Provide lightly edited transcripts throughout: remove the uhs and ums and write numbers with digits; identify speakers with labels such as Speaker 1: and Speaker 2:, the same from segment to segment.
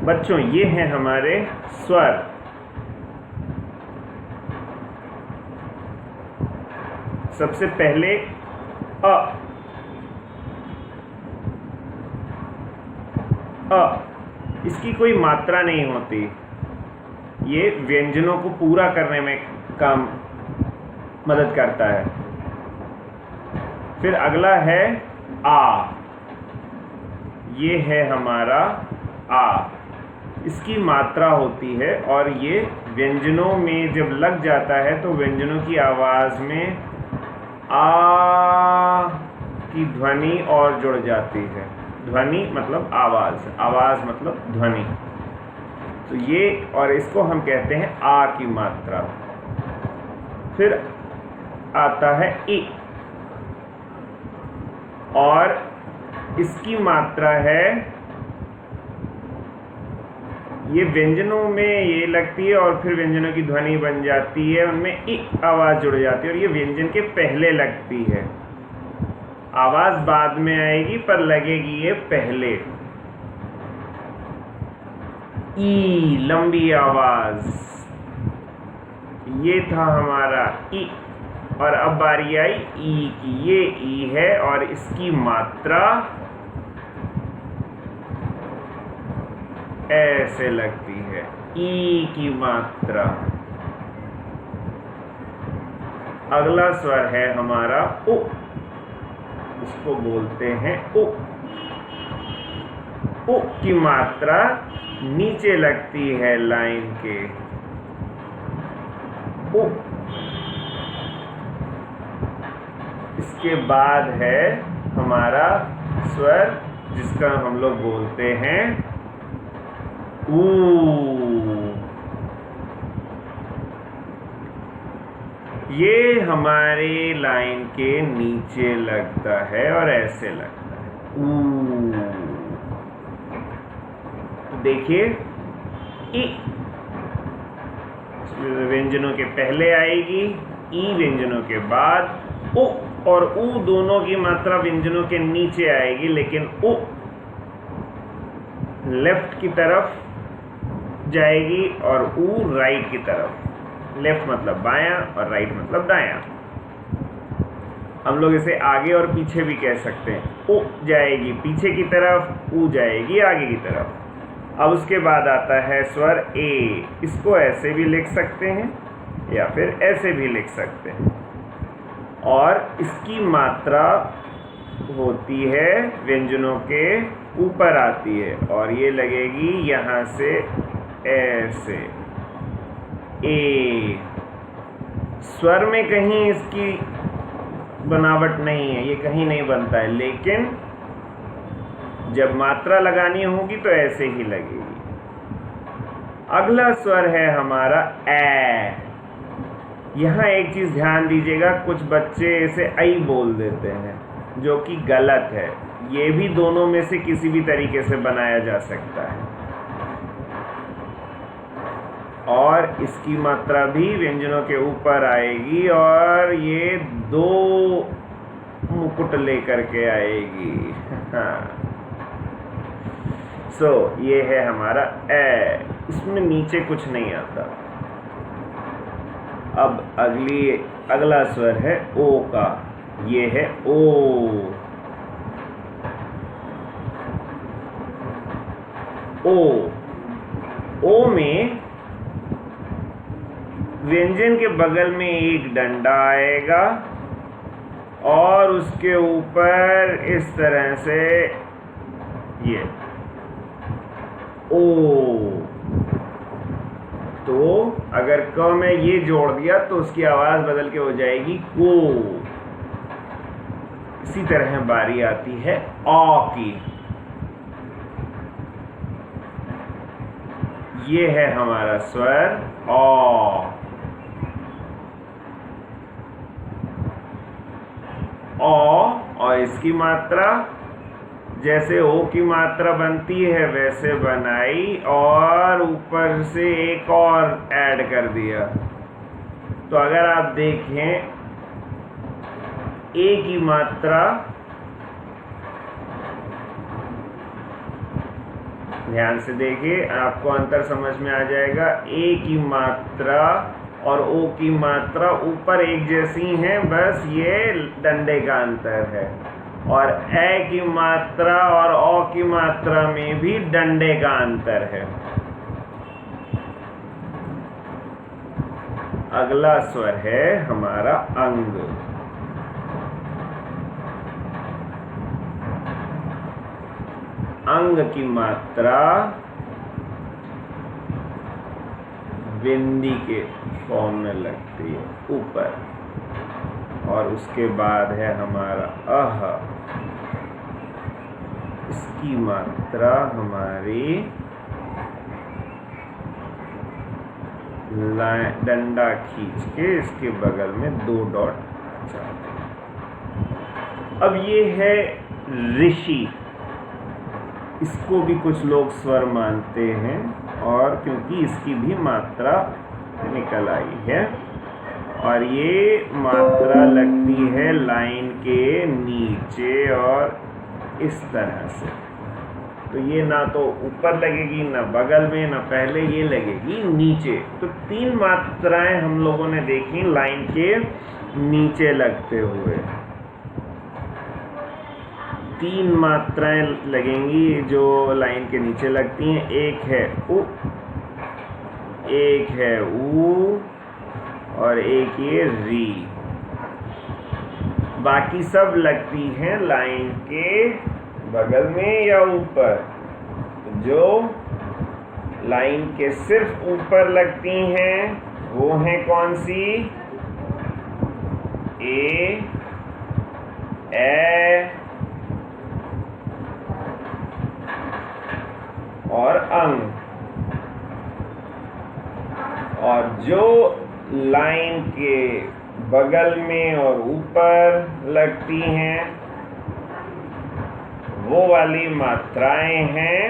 Speaker 1: बच्चों ये हैं हमारे स्वर। सबसे पहले अ। इसकी कोई मात्रा नहीं होती, ये व्यंजनों को पूरा करने में काम मदद करता है। फिर अगला है आ। ये है हमारा आ। इसकी मात्रा होती है और ये व्यंजनों में जब लग जाता है तो व्यंजनों की आवाज़ में आ की ध्वनि और जुड़ जाती है। ध्वनि मतलब आवाज़, आवाज़ मतलब ध्वनि। तो ये और इसको हम कहते हैं आ की मात्रा। फिर आता है ई और इसकी मात्रा है, ये व्यंजनों में ये लगती है और फिर व्यंजनों की ध्वनि बन जाती है, उनमें ई आवाज़ जुड़ जाती है और ये व्यंजन के पहले लगती है। आवाज़ बाद में आएगी पर लगेगी ये पहले। ई लंबी आवाज़, ये था हमारा ई। और अब बारी आई ई की। ये ई है और इसकी मात्रा ऐसे लगती है, ई की मात्रा। अगला स्वर है हमारा उ। इसको बोलते हैं उ। उ की मात्रा नीचे लगती है लाइन के। उ। इसके बाद है हमारा स्वर जिसका हम लोग बोलते हैं ऊ। ये हमारे लाइन के नीचे लगता है और ऐसे लगता है ऊ। तो देखिए ई व्यंजनों के पहले आएगी, ई व्यंजनों के बाद उ और ऊ दोनों की मात्रा व्यंजनों के नीचे आएगी, लेकिन उ लेफ्ट की तरफ जाएगी और ऊ राइट की तरफ। लेफ्ट मतलब बायां और राइट मतलब दायां। हम लोग इसे आगे और पीछे भी कह सकते हैं। उ जाएगी पीछे की तरफ, ऊ जाएगी आगे की तरफ। अब उसके बाद आता है स्वर ए। इसको ऐसे भी लिख सकते हैं या फिर ऐसे भी लिख सकते हैं और इसकी मात्रा होती है व्यंजनों के ऊपर आती है और ये लगेगी यहाँ से ऐसे ए। स्वर में कहीं इसकी बनावट नहीं है, ये कहीं नहीं बनता है, लेकिन जब मात्रा लगानी होगी तो ऐसे ही लगेगी। अगला स्वर है हमारा ए। यहाँ एक चीज़ ध्यान दीजिएगा, कुछ बच्चे इसे आई बोल देते हैं जो कि गलत है। ये भी दोनों में से किसी भी तरीके से बनाया जा सकता है और इसकी मात्रा भी व्यंजनों के ऊपर आएगी और ये दो मुकुट लेकर के आएगी। ये है हमारा ए। इसमें नीचे कुछ नहीं आता। अब अगला स्वर है ओ का। ये है ओ। ओ में व्यंजन के बगल में एक डंडा आएगा और उसके ऊपर इस तरह से ये ओ। तो अगर क में ये जोड़ दिया तो उसकी आवाज़ बदल के हो जाएगी को। इसी तरह बारी आती है औ की। ये है हमारा स्वर औ। और इसकी मात्रा जैसे ओ की मात्रा बनती है वैसे बनाई और ऊपर से एक और ऐड कर दिया। तो अगर आप देखें ए की मात्रा ध्यान से देखिए, आपको अंतर समझ में आ जाएगा। ए की मात्रा और ओ की मात्रा ऊपर एक जैसी हैं, बस ये डंडे का अंतर है। और ए की मात्रा और ओ की मात्रा में भी डंडे का अंतर है। अगला स्वर है हमारा अंग। अंग की मात्रा बिंदी के फॉर्म में लगती है ऊपर, और उसके बाद है हमारा अह। इसकी मात्रा हमारी डंडा खींच के इसके बगल में 2 डॉट जाते हैं। अब ये है ऋषि। इसको भी कुछ लोग स्वर मानते हैं, और क्योंकि इसकी भी मात्रा निकल आई है, और ये मात्रा लगती है लाइन के नीचे और इस तरह से। तो ये ना तो ऊपर लगेगी, ना बगल में, ना पहले, ये लगेगी नीचे। तो 3 मात्राएं हम लोगों ने देखी लाइन के नीचे लगते हुए। 3 मात्राएं लगेंगी जो लाइन के नीचे लगती हैं। एक है उ, एक है ऊ, और एक ये री। बाकी सब लगती हैं लाइन के बगल में या ऊपर। जो लाइन के सिर्फ ऊपर लगती हैं वो हैं कौन सी? ए और अंग। और जो लाइन के बगल में और ऊपर लगती हैं वो वाली मात्राएं हैं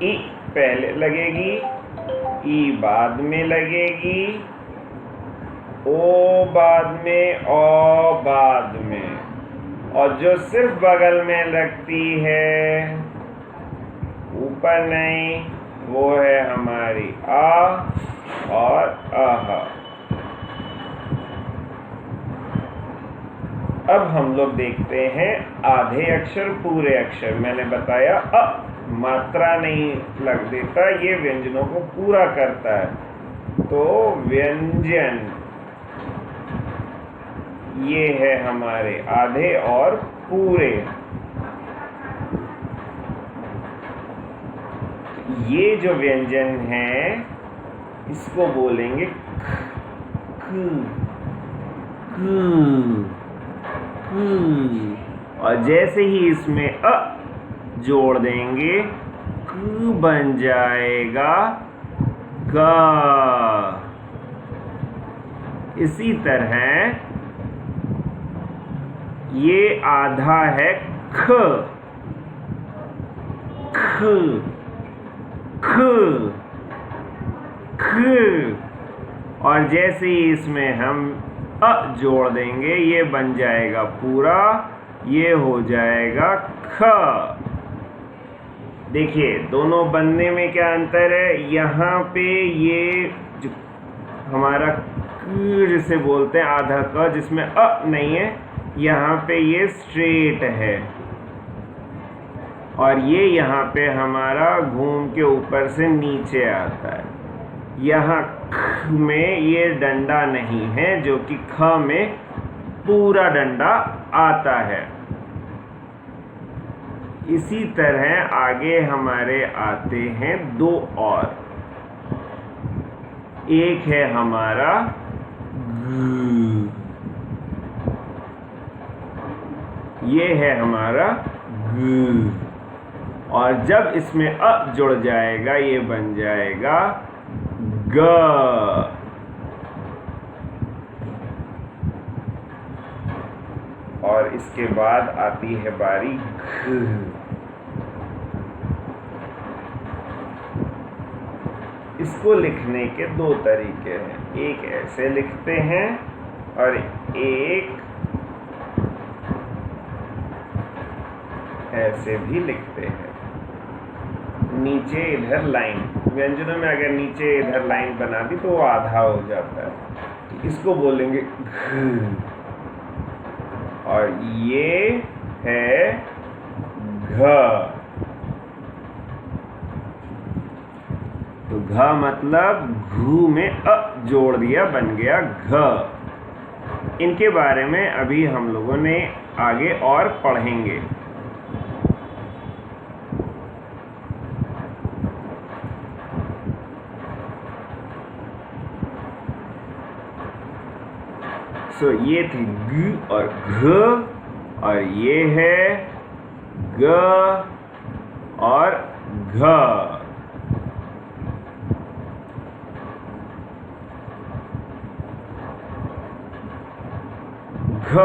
Speaker 1: ई पहले लगेगी, ई बाद में लगेगी, ओ बाद में, औ बाद में। और जो सिर्फ बगल में लगती है ऊपर नहीं, वो है हमारी आ और आहा। अब हम लोग देखते हैं आधे अक्षर पूरे अक्षर। मैंने बताया अ मात्रा नहीं लग देता, ये व्यंजनों को पूरा करता है। तो व्यंजन ये है हमारे आधे और पूरे। ये जो व्यंजन है इसको बोलेंगे क, और जैसे ही इसमें अ जोड़ देंगे क बन जाएगा क। इसी तरह ये आधा है ख, ख, ख, ख, और जैसे ही इसमें हम अ जोड़ देंगे ये बन जाएगा पूरा, ये हो जाएगा ख। देखिए दोनों बनने में क्या अंतर है। यहाँ पे ये जो हमारा क जिसे बोलते हैं आधा क, जिसमें अ नहीं है, यहाँ पे ये स्ट्रेट है, और ये यहाँ पे हमारा घूम के ऊपर से नीचे आता है। यहाँ ख में ये डंडा नहीं है, जो कि ख में पूरा डंडा आता है। इसी तरह आगे हमारे आते हैं 2 और। एक है हमारा ग, ये है हमारा ग, और जब इसमें अ जुड़ जाएगा ये बन जाएगा ग। और इसके बाद आती है बारी घ। इसको लिखने के 2 तरीके हैं। एक ऐसे लिखते हैं और एक ऐसे भी लिखते हैं। नीचे इधर लाइन, व्यंजनों में अगर नीचे इधर लाइन बना दी तो वो आधा हो जाता है, तो इसको बोलेंगे घ। और ये है घ। तो घ मतलब घू में अ जोड़ दिया, बन गया घ। इनके बारे में अभी हम लोगों ने आगे और पढ़ेंगे। सो ये थी ग और घ, और ये है ग और घ। घ